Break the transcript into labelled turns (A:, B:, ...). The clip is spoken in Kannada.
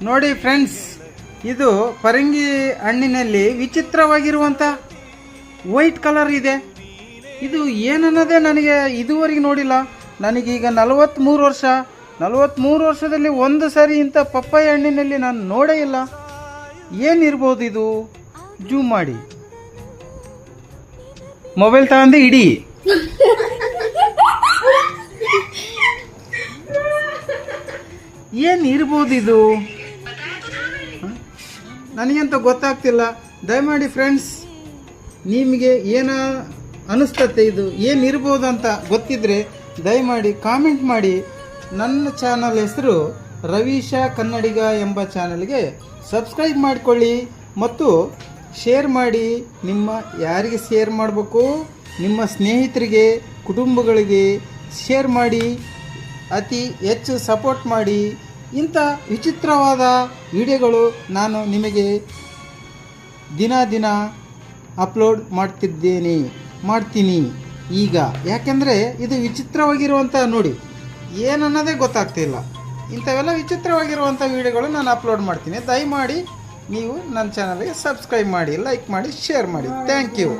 A: ನೋಡಿ ಫ್ರೆಂಡ್ಸ್, ಇದು ಪರಂಗಿ ಹಣ್ಣಿನಲ್ಲಿ ವಿಚಿತ್ರವಾಗಿರುವಂಥ ವೈಟ್ ಕಲರ್ ಇದೆ. ಇದು ಏನನ್ನೋದೇ ನನಗೆ ಇದುವರೆಗೆ ನೋಡಿಲ್ಲ. ನನಗೀಗ 43 ವರ್ಷ. 43 ವರ್ಷದಲ್ಲಿ ಒಂದು ಸಾರಿ ಇಂಥ ಪಪ್ಪಾಯ ಹಣ್ಣಿನಲ್ಲಿ ನಾನು ನೋಡೇ ಇಲ್ಲ. ಏನಿರ್ಬೋದು ಇದು? ಜೂಮ್ ಮಾಡಿ ಮೊಬೈಲ್ ತಗೊಂಡು ಇಡಿ. ಏನಿರ್ಬೋದು ಇದು? ನನಗಂತ ಗೊತ್ತಾಗ್ತಿಲ್ಲ. ದಯಮಾಡಿ ಫ್ರೆಂಡ್ಸ್, ನಿಮಗೆ ಏನು ಅನಿಸ್ತತೆ, ಇದು ಏನಿರ್ಬೋದು ಅಂತ ಗೊತ್ತಿದ್ರೆ ದಯಮಾಡಿ ಕಾಮೆಂಟ್ ಮಾಡಿ. ನನ್ನ ಚಾನಲ್ ಹೆಸರು ರವೀಶ ಕನ್ನಡಿಗ ಎಂಬ ಚಾನಲ್ಗೆ ಸಬ್ಸ್ಕ್ರೈಬ್ ಮಾಡಿಕೊಳ್ಳಿ ಮತ್ತು ಶೇರ್ ಮಾಡಿ. ನಿಮ್ಮ ಯಾರಿಗೆ ಶೇರ್ ಮಾಡಬೇಕು, ನಿಮ್ಮ ಸ್ನೇಹಿತರಿಗೆ, ಕುಟುಂಬಗಳಿಗೆ ಶೇರ್ ಮಾಡಿ. ಅತಿ ಹೆಚ್ಚು ಸಪೋರ್ಟ್ ಮಾಡಿ. ಇಂಥ ವಿಚಿತ್ರವಾದ ವಿಡಿಯೋಗಳು ನಾನು ನಿಮಗೆ ದಿನ ಅಪ್ಲೋಡ್ ಮಾಡ್ತೀನಿ ಈಗ. ಯಾಕೆಂದರೆ ಇದು ವಿಚಿತ್ರವಾಗಿರುವಂಥ, ನೋಡಿ ಏನನ್ನೋದೇ ಗೊತ್ತಾಗ್ತಿಲ್ಲ. ಇಂಥವೆಲ್ಲ ವಿಚಿತ್ರವಾಗಿರುವಂಥ ವಿಡಿಯೋಗಳು ನಾನು ಅಪ್ಲೋಡ್ ಮಾಡ್ತೀನಿ. ದಯಮಾಡಿ ನೀವು ನನ್ನ ಚಾನಲ್ಗೆ ಸಬ್ಸ್ಕ್ರೈಬ್ ಮಾಡಿ, ಲೈಕ್ ಮಾಡಿ, ಶೇರ್ ಮಾಡಿ. Thank you.